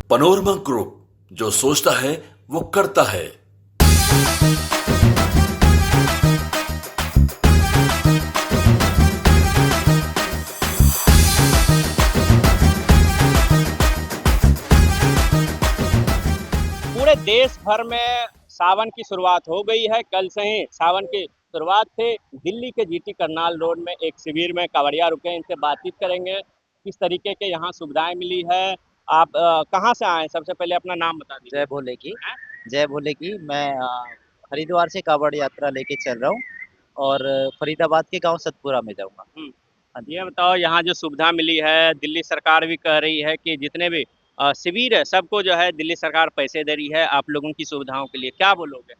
Panorama group, जो सोचता है वो करता है। पूरे देश भर में सावन की शुरुआत हो गई है। कल से ही सावन की शुरुआत थी। दिल्ली के जीटी करनाल रोड में एक शिविर में कांवड़िया रुके हैं। इनसे बातचीत करेंगे किस तरीके के यहाँ सुविधाएं मिली है। आप कहाँ से आए हैं? सबसे पहले अपना नाम बता दीजिए। जय भोले की। हैं? जय भोले की। मैं हरिद्वार से कांवड़ यात्रा लेके चल रहा हूँ और फरीदाबाद के गांव सतपुरा में जाऊंगा। हम्म, हाँ जी। ये बताओ, यहाँ जो सुविधा मिली है, दिल्ली सरकार भी कह रही है कि जितने भी शिविर है सबको जो है दिल्ली सरकार पैसे दे रही है आप लोगों की सुविधाओं के लिए, क्या बोलोगे?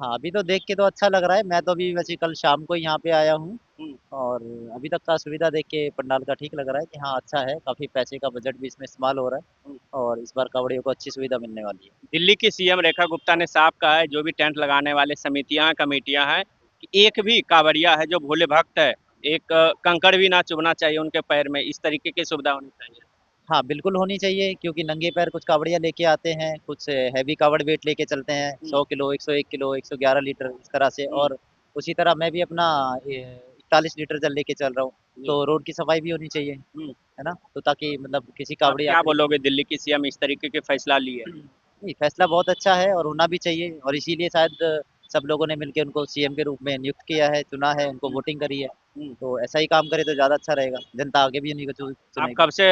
हाँ, अभी तो देख के तो अच्छा लग रहा है। मैं तो अभी वैसे कल शाम को यहाँ पे आया हूँ हम्म, और अभी तक का सुविधा देख के पंडाल का ठीक लग रहा है कि हाँ अच्छा है। काफ़ी पैसे का बजट भी इसमें इस्तेमाल हो रहा हम्म। है और इस बार कांवड़ियों को अच्छी सुविधा मिलने वाली है। दिल्ली की सीएम रेखा गुप्ता ने साफ कहा है, जो भी टेंट लगाने वाले समितियां कमेटियां हैं, कि एक भी कांवड़िया है जो भोले भक्त है, एक कंकड़ भी ना चुभना चाहिए उनके पैर में। इस तरीके की सुविधा होनी चाहिए। हाँ, बिल्कुल होनी चाहिए क्योंकि नंगे पैर कुछ कावड़िया लेके आते हैं, कुछ हैवी कावड़ वेट लेके चलते हैं, हम्म, 100 किलो, 101 किलो, 111 लीटर इस तरह से। हम्म, और उसी तरह मैं भी अपना 41 लीटर जल लेके चल रहा हूँ। जी, तो रोड की सफाई भी होनी चाहिए, हम्म। है ना? तो ताकि मतलब किसी आप कावड़ी क्या यात्री को बोलोगे, दिल्ली की सीएम इस तरीके के फैसला लिए? नहीं, फैसला बहुत अच्छा है और होना भी चाहिए और इसीलिए शायद सब लोगों ने मिलके उनको सीएम के रूप में नियुक्त किया है, चुना है, उनको हम्म, वोटिंग करी है। हम्म। तो ऐसा ही काम करे तो ज़्यादा अच्छा रहेगा। जनता आगे भी उन्हीं को आप चुनेगी। कब से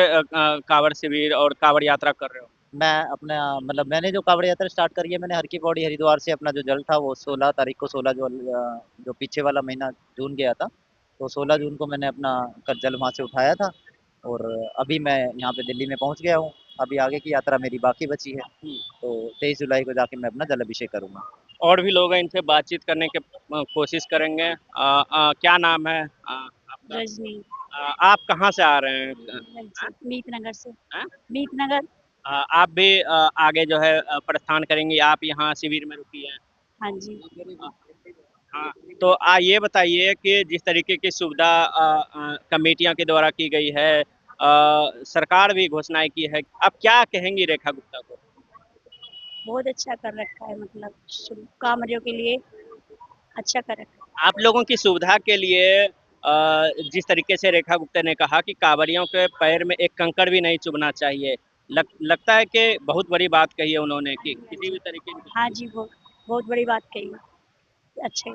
कांवड़ शिविर और कांवड़ यात्रा कर रहे हो? मैं अपना मतलब मैंने जो कावड़ यात्रा स्टार्ट करी है, मैंने हर की पौड़ी हरिद्वार से अपना जो जल था वो 16 तारीख को, 16 जो पीछे वाला महीना जून गया था, तो 16 जून को मैंने अपना जल वहाँ से उठाया था और अभी मैं यहाँ पे दिल्ली में पहुँच गया हूँ। अभी आगे की यात्रा मेरी बाकी बची है, हम्म। तो 23 जुलाई को जाके मैं अपना जल अभिषेक करूँगा। और भी लोग हैं, इनसे बातचीत करने के कोशिश करेंगे। क्या नाम है आपका? रजनी। आप कहाँ से आ रहे हैं? मीत नगर से। हैं? मीत नगर। आप भी आगे जो है प्रस्थान करेंगी, आप यहाँ शिविर में रुकी हैं? हाँ जी। अ, हाँ, तो ये बताइए कि जिस तरीके की सुविधा कमेटियां के द्वारा की गई है, सरकार भी घोषणाएं की है, आप क्या कहेंगी रेखा गुप्ता को? बहुत अच्छा कर रखा है, मतलब शुभ कामरियों के लिए अच्छा कर रखा आप लोगों की सुविधा के लिए जिस तरीके से रेखा गुप्ता ने कहा कि कांवड़ियों के पैर में एक कंकड़ भी नहीं चुभना चाहिए, लगता है कि बहुत बड़ी बात कही है उन्होंने है। हाँ कि जी, हाँ किसी जी। भी तरीके की। हाँ जी, वो बहुत बड़ी बात कही। अच्छे।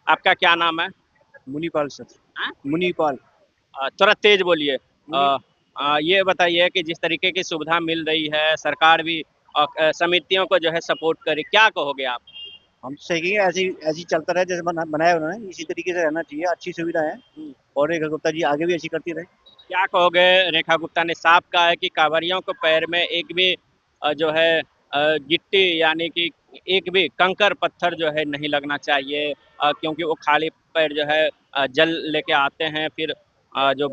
आपका क्या नाम है? मुनीपाल सर। हाँ? मुनीपाल। थोड़ा तेज बोलिए। मुनी ये बताइए कि जिस तरीके की सुविधा मिल रही है, सरकार भी समितियों को जो है सपोर्ट करे, क्या कहोगे आप? हम तो सही है, ऐसी ऐसी चलता रहे जैसे बनाया उन्होंने, इसी तरीके से रहना चाहिए। अच्छी सुविधा है हम्म, और रेखा गुप्ता जी आगे भी ऐसी करती रहे। क्या कहोगे? रेखा गुप्ता ने साफ कहा है कि कांवड़ियों को पैर में एक भी जो है गिट्टी यानी कि एक भी कंकर पत्थर जो है नहीं लगना चाहिए, क्योंकि वो खाली पैर जो है जल लेके आते हैं, फिर जो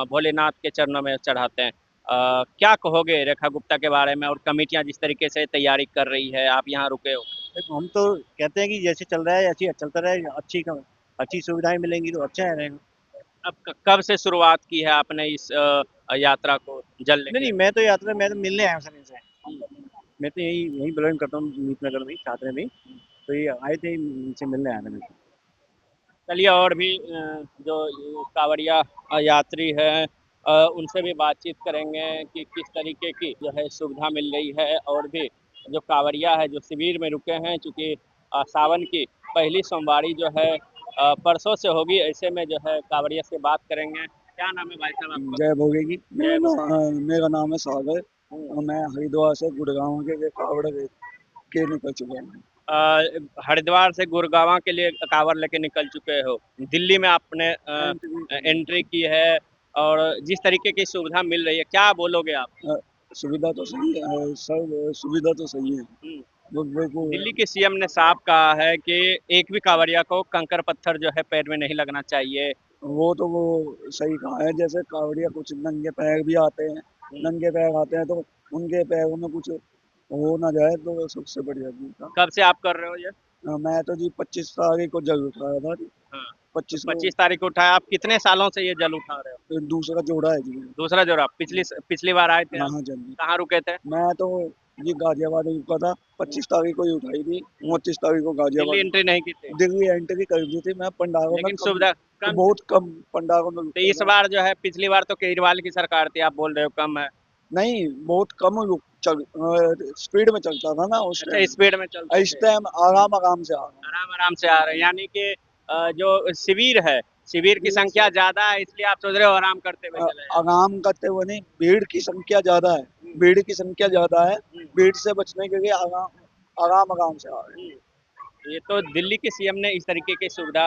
भोलेनाथ के चरणों में चढ़ाते हैं। क्या कहोगे रेखा गुप्ता के बारे में, और कमेटियां जिस तरीके से तैयारी कर रही है, आप यहाँ रुके हो? देखो, हम तो कहते हैं कि जैसे चल रहा है ऐसे ही चलता रहे। अच्छी सुविधाएं मिलेंगी तो अच्छा है रहेगा। अब कब से शुरुआत की है आपने इस यात्रा को जल नहीं लेके? नहीं, मैं तो मिलने आया हूँ सर इनसे। मैं तो यही यही बिलोंग करता हूँ, मीतनगर में ही, छात्र में ही। तो ये आए थे, इनसे मिलने आया था मैं। चलिए, और भी जो कांवड़िया यात्री हैं, उनसे भी बातचीत करेंगे कि किस तरीके की जो है सुविधा मिल रही है। और भी जो कांवड़िया है जो शिविर में रुके हैं, चूँकि सावन की पहली सोमवारी जो है परसों से होगी, ऐसे में जो है कांवड़िया से बात करेंगे। क्या नाम है भाई साहब आपका? जय भोगे की। जय भोले। मेरा नाम है सागर हम्म। और मैं हरिद्वार से गुड़गांव के कावड़ के निकल चुका हूँ। हरिद्वार से गुड़गांव के लिए कांवड़ लेके निकल चुके हो, दिल्ली में आपने एंट्री की है, और जिस तरीके की सुविधा मिल रही है, क्या बोलोगे आप? सुविधा तो सही है सब, सुविधा तो सही है। हम्म, वो दिल्ली के सीएम ने साफ कहा है कि एक भी कांवड़िया को कंकर पत्थर जो है पैर में नहीं लगना चाहिए। वो सही कहा है। जैसे कावड़िया कुछ नंगे पैर भी आते हैं, नंगे पैर आते हैं तो उनके पैरों में कुछ हो ना जाए तो सबसे बढ़िया चीज था। कब से आप कर रहे हो ये? मैं तो जी 25 तारीख को जल उठाया था जी। हाँ। 25 को 25 तारीख को उठाया। आप कितने सालों से ये जल उठा रहे हो? दूसरा जोड़ा है जी। दूसरा जोड़ा। पिछली बार आए थे हाँ आप? हाँ जल्दी। कहाँ रुके थे? मैं तो ये गाजियाबाद में रुका था, 25 तारीख को ही उठाई थी, 29 तारीख को दिल्ली गाजियाबाद एंट्री नहीं की थी, दिल्ली एंट्री कर दी थी। मैं पंडालों में लेकिन कम, सुविधा तो कम। बहुत कम पंडालों में तो रुका इस था। बार जो है, पिछली बार तो केजरीवाल की सरकार थी, आप बोल रहे हो कम है। नहीं, बहुत कम स्पीड में चलता था ना उस अच्छा, टाइम। स्पीड में चलते इस थे, टाइम आराम आराम से आ रहा हूँ। आराम आराम से आ रहे हैं। यानी कि जो शिविर है, शिविर की संख्या ज्यादा है, इसलिए आप सोच रहे हो आराम करते हुए चले जाओ। आराम करते हुए नहीं, भीड़ की संख्या ज्यादा है, भीड़ की संख्या ज्यादा है, भीड़ से बचने के लिए आराम आराम आराम से आ रहे हैं। ये तो दिल्ली के सीएम ने इस तरीके की सुविधा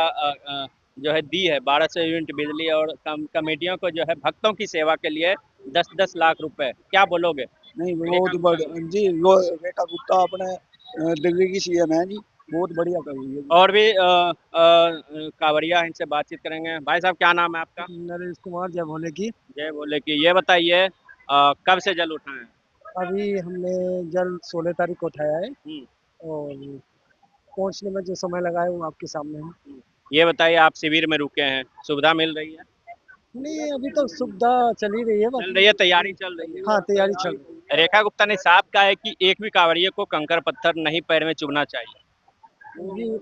जो है दी है, 1200 यूनिट बिजली, और कमेटियों को जो है भक्तों की सेवा के लिए 10-10 लाख रुपए। क्या बोलोगे? नहीं, रेखा बहुत गुप्ता बढ़िया जी। वो रेखा गुप्ता अपने दिल्ली की सीएम है जी, बहुत बढ़िया कर रही है जी। और भी कांवरिया, इनसे बातचीत करेंगे। भाई साहब, क्या नाम है आपका? नरेश कुमार, जय भोले की। जय बोले कि ये बताइए, कब से जल उठाए हैं? अभी हमने जल 16 तारीख को उठाया है, हम्म, और पहुंचने में जो समय लगा है वो आपके सामने है। ये बताइए, आप शिविर में रुके हैं, सुविधा मिल रही है? नहीं, अभी तो सुविधा चल ही रही है, चल बाकी रही है, तैयारी चल रही है। हाँ, तैयारी चल रही है। रेखा गुप्ता ने साफ कहा है कि एक भी कांवरिये को कंकड़ पत्थर नहीं पैर में चुभना चाहिए।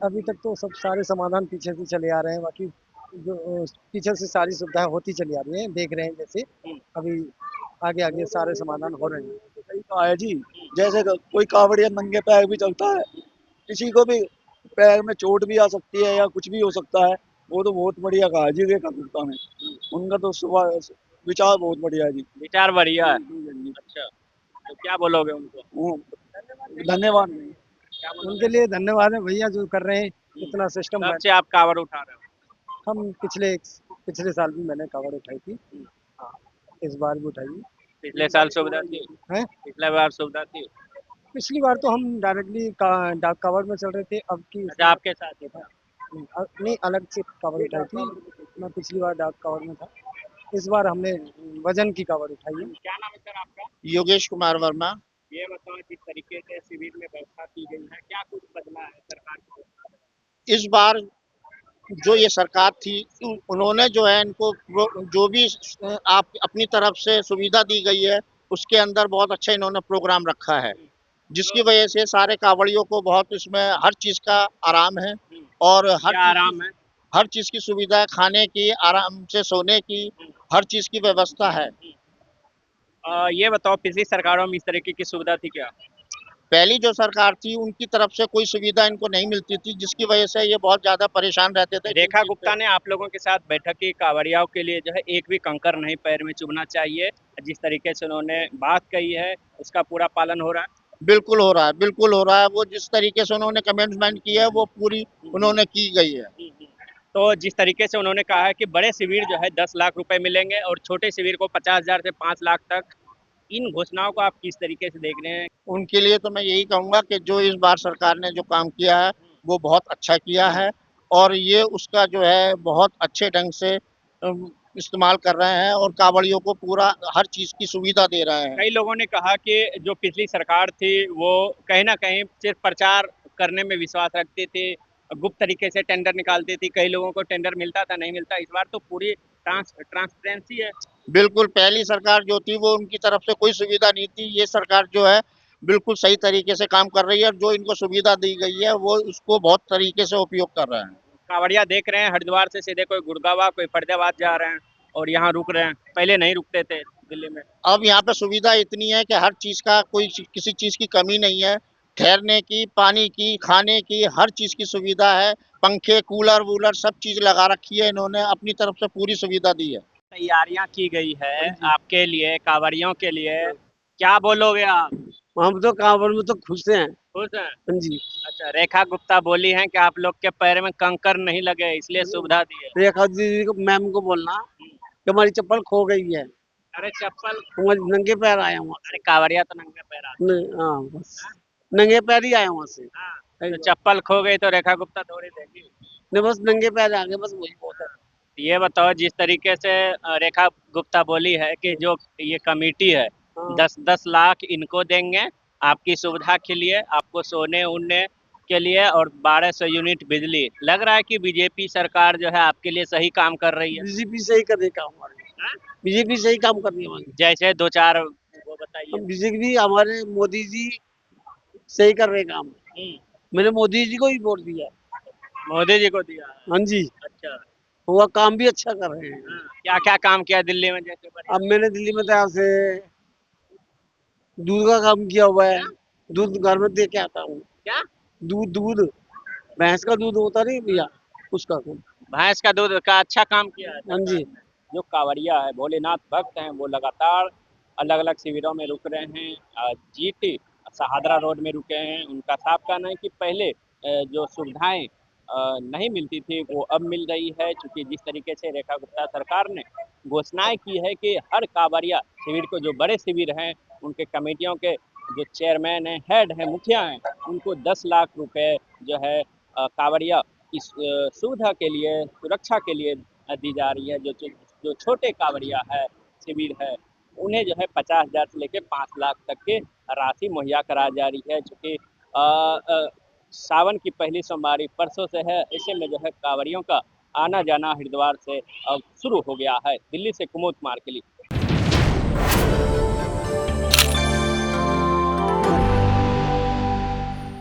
अभी तक तो सब सारे समाधान पीछे से चले आ रहे हैं, बाकी जो पीछे से सारी सुविधाएं होती चली आ रही हैं, देख रहे हैं जैसे अभी आगे आगे सारे समाधान हो रहे हैं। सही कहा है जी। जैसे कोई कावड़िया नंगे पैर भी चलता है, किसी को भी पैर में चोट भी आ सकती है या कुछ भी हो सकता है। वो तो बहुत बढ़िया कहा है जी रेखा गुप्ता ने। उनका तो विचार बहुत बढ़िया है जी। विचार बढ़िया है। जी। अच्छा, तो क्या बोलोगे उनको? वो धन्यवाद। क्या बोलोगे? उनके लिए धन्यवाद है भैया, जो कर रहे हैं इतना सिस्टम। कब से आप कांवड़ उठा रहे हो? हम पिछले साल भी मैंने कावड़ उठाई थी, हाँ, इस बार भी उठाई है। पिछले साल सुविधा थी? हैं? पिछले बार सुविधा थी? पिछली बार तो हम डायरेक्टली डाक कवर में चल रहे थे, अब की अच्छा, आपके साथ ही था? नहीं, अलग से कवर उठाई थी। मैं पिछली बार डाक कवर में था, इस बार हमने वजन की कवर उठाई है। क्या नाम है सर आपका? योगेश कुमार वर्मा। ये बताओ, जिस तरीके से शिविर में व्यवस्था की गई है, क्या कुछ बदला है सरकार की? इस बार जो ये सरकार थी, उन्होंने जो है इनको जो भी आप अपनी तरफ से सुविधा दी गई है, उसके अंदर बहुत अच्छा इन्होंने प्रोग्राम रखा है, जिसकी वजह से सारे कांवड़ियों को बहुत इसमें हर चीज का आराम है, और क्या आराम है? हर चीज की सुविधा है, खाने की, आराम से सोने की, हर चीज की व्यवस्था है। ये बताओ, पिछली सरकारों में इस तरीके की सुविधा थी क्या? पहली जो सरकार थी उनकी तरफ से कोई सुविधा इनको नहीं मिलती थी, जिसकी वजह से ये बहुत ज्यादा परेशान रहते थे। रेखा गुप्ता ने आप लोगों के साथ बैठक की, कांवड़ियाओं के लिए जो है एक भी कंकर नहीं पैर में चुभना चाहिए, जिस तरीके से उन्होंने बात कही है, उसका पूरा पालन हो रहा है? बिल्कुल हो रहा है, बिल्कुल हो रहा है। वो जिस तरीके से उन्होंने कमेंटमेंट की है वो पूरी उन्होंने की गई है। तो जिस तरीके से उन्होंने कहा है कि बड़े शिविर जो है 10 लाख रुपए मिलेंगे और छोटे शिविर को 50,000 से 5 लाख तक, इन घोषणाओं को आप किस तरीके से देख रहे हैं? उनके लिए तो मैं यही कहूंगा कि जो इस बार सरकार ने जो काम किया है वो बहुत अच्छा किया है, और ये उसका जो है बहुत अच्छे ढंग से इस्तेमाल कर रहे हैं, और कांवड़ियों को पूरा हर चीज की सुविधा दे रहे हैं। कई लोगों ने कहा कि जो पिछली सरकार थी वो कहीं ना कहीं सिर्फ प्रचार करने में विश्वास रखती थी, गुप्त तरीके से टेंडर निकालती थी, कई लोगों को टेंडर मिलता था, नहीं मिलता। इस बार तो पूरी ट्रांसपेरेंसी है। बिल्कुल, पहली सरकार जो थी वो उनकी तरफ से कोई सुविधा नहीं थी। ये सरकार जो है बिल्कुल सही तरीके से काम कर रही है, और जो इनको सुविधा दी गई है वो उसको बहुत तरीके से उपयोग कर रहे हैं। कांवड़िया देख रहे हैं, हरिद्वार से सीधे कोई गुड़गावा, कोई फरीदाबाद जा रहे हैं और यहाँ रुक रहे हैं, पहले नहीं रुकते थे दिल्ली में। अब यहाँ पे सुविधा इतनी है कि हर चीज का कोई किसी चीज की कमी नहीं है। ठहरने की, पानी की, खाने की, हर चीज की सुविधा है। पंखे, कूलर वूलर सब चीज लगा रखी है, इन्होंने अपनी तरफ से पूरी सुविधा दी है। तैयारियां की गई है आपके लिए, कांवड़ियों के लिए, क्या बोलोगे आप? हम तो कांवड़ में तो खुश हैं। खुश हैं? हाँ जी। अच्छा, रेखा गुप्ता बोली हैं कि आप लोग के पैर में कंकर नहीं लगे, इसलिए सुविधा दी है। रेखा दीदी को, मैम को बोलना कि हमारी चप्पल खो गई है, अरे चप्पल, हमारे नंगे पैर आए वहाँ अरे कांवड़िया तो नंगे पैर आते से। हाँ, बस नंगे पैर ही आए वहाँ से। हैं। हाँ, तो चप्पल खो गई तो रेखा गुप्ता थोड़ी देगी। नहीं, बस नंगे पैर आ गए, बस वही बहुत है। ये बताओ, जिस तरीके से रेखा गुप्ता बोली है कि जो ये कमेटी है, 10-10 लाख इनको देंगे आपकी सुविधा के लिए, आपको सोने उड़ने के लिए और 1200 यूनिट बिजली। लग रहा है कि बीजेपी सरकार जो है आपके लिए सही काम कर रही है। बीजेपी सही कर रही काम हमारे, बीजेपी सही काम कर रही है हमारी। जैसे दो चार वो बताइए। बीजेपी हमारे मोदी जी सही कर रहे काम। मैंने मोदी जी को ही वोट दिया। मोदी जी को दिया है। हाँ जी, अच्छा। वो काम भी अच्छा कर रहे हैं। क्या क्या काम किया दिल्ली में जैसे अब मैंने दिल्ली में तैयार से दूध का काम किया हुआ है, दूध घर में दे के आता हूँ। क्या? दूध दूध भैंस का दूध होता नहीं भैया, उसका काम। भैंस का दूध का अच्छा काम किया है हाँ सरकार जी। ने। जो कांवड़िया है, भोलेनाथ भक्त हैं, वो लगातार अलग अलग शिविरों में रुक रहे हैं। जीटी शहादरा रोड में रुके हैं। उनका साफ कहना है कि पहले जो सुविधाएं नहीं मिलती थी वो अब मिल रही है, क्योंकि जिस तरीके से रेखा गुप्ता सरकार ने घोषणाएं की है कि हर कांवड़िया शिविर को, जो बड़े शिविर हैं उनके कमेटियों के जो चेयरमैन हैं, हेड हैं, मुखिया हैं, उनको 10 लाख रुपए जो है कांवड़िया इस सुविधा के लिए, सुरक्षा के लिए दी जा रही है। जो छोटे कांवड़िया है, शिविर है, उन्हें जो है 50,000 से लेकर 5 लाख तक के राशि मुहैया कराई जा रही है। चूँकि सावन की पहली सोमवारी परसों से है, ऐसे में जो है कांवड़ियों का आना जाना हरिद्वार से अब शुरू हो गया है। दिल्ली से कुमोद कुमार के लिए